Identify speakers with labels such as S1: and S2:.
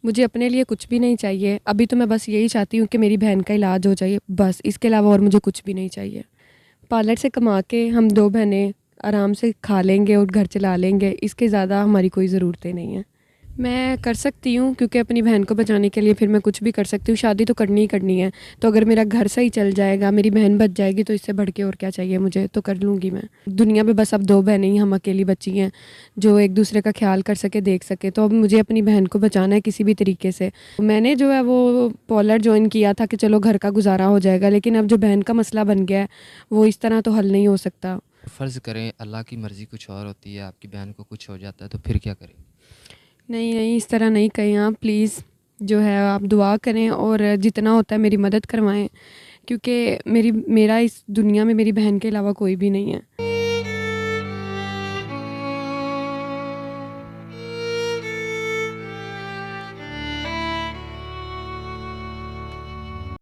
S1: मुझे अपने लिए कुछ भी नहीं चाहिए। अभी तो मैं बस यही चाहती हूँ कि मेरी बहन का इलाज हो जाए, बस इसके अलावा और मुझे कुछ भी नहीं चाहिए। पार्लर से कमा के हम 2 बहनें आराम से खा लेंगे और घर चला लेंगे, इसके ज़्यादा हमारी कोई ज़रूरतें नहीं हैं। मैं कर सकती हूँ क्योंकि अपनी बहन को बचाने के लिए फिर मैं कुछ भी कर सकती हूँ, शादी तो करनी ही करनी है। तो अगर मेरा घर सही चल जाएगा, मेरी बहन बच जाएगी, तो इससे बढ़ के और क्या चाहिए मुझे, तो कर लूँगी मैं। दुनिया में बस अब 2 बहनें ही हम अकेली बची हैं, जो एक दूसरे का ख्याल कर सके, देख सके। तो अब मुझे अपनी बहन को बचाना है किसी भी तरीके से। मैंने जो है वो पार्लर जॉइन किया था कि चलो घर का गुजारा हो जाएगा, लेकिन अब जो बहन का मसला बन गया है, वो इस तरह तो हल नहीं हो सकता।
S2: फ़र्ज़ करें अल्लाह की मर्ज़ी कुछ और होती है, आपकी बहन को कुछ हो जाता है तो फिर क्या करें?
S1: नहीं, नहीं, इस तरह नहीं कहें आप प्लीज़। जो है आप दुआ करें और जितना होता है मेरी मदद करवाएँ, क्योंकि मेरा इस दुनिया में मेरी बहन के अलावा कोई भी नहीं है।